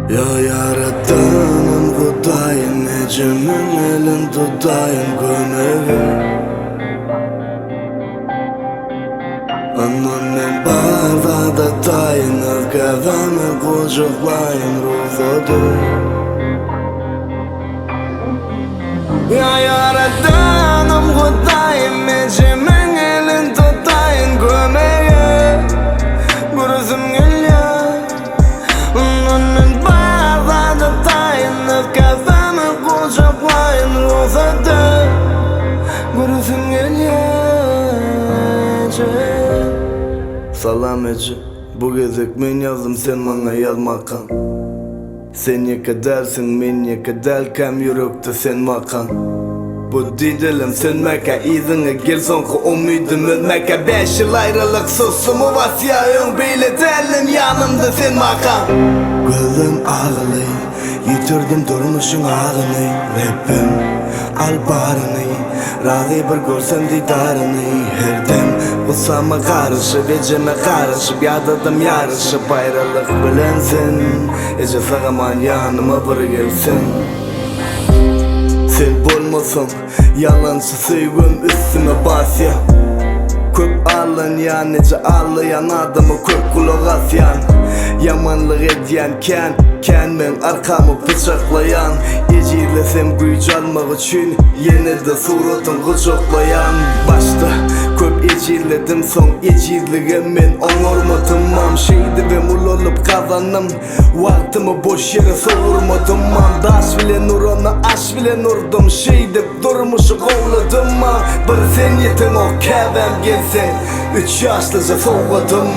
Ya yaratanım Kudayım, ecemin elin tutayım kömeği. Annemin barda da tayınır, kafamı kucaklayın ruhudu. Ya yaratanım Kudayım, ecemin elin tutayım kömeği. Gözüm geliyor annemin barda tayınır, kafamı kucaklayın ruhudu. Gözüm geliyor. Salam ece, bu gezek men yazdım, sen bana yazmakan. Sen yakadersin, men yakaderkem, yürekte sen makan. Bu didelim sönmeke, izine gel sonku umidum ölmeke. 5 yıl ayrılık susumu vasiyayım, beyletelim yanımda sen makan. Gözüm ağlı, yitirdim durmuşun ağını. Rapim al barını, razı bir görsen didarını. Her dem usama karışıp, eceme karışıp, yadadım yarışıp. Ayrılık bilensin, ece sağaman yanıma bir gelsin. Sen bolmasın, yalancı sevgim üstüme basya. Köp alın ya, nece ağlayan adamı köp kulak asyan. Yamanlık ediyen ken men arkamı bıçaklayan. Ecilesem güç almak için yine de suratın kucaklayan. Başta köp eciledim, son ecilliğim men onurmadım. Şeydi ve mul olup kazanım, vaktimi boş yere soğurmadım. Daş bile nuruna aş bile nurdum, şey deyip durmuşu kovladım. Bir sen yetin o kevem gelsen, 3 yaşlıca soğudım.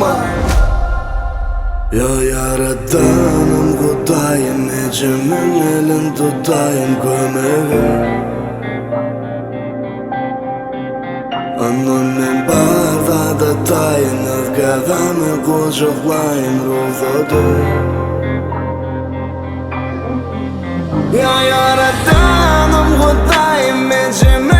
Ya yaradanım Kudayım, ecemin elin tutayım kömeği. Annemin barda da tayınır, kafamı kucaklayın ruhudu. Ya yaradanım Kudayım, ecemin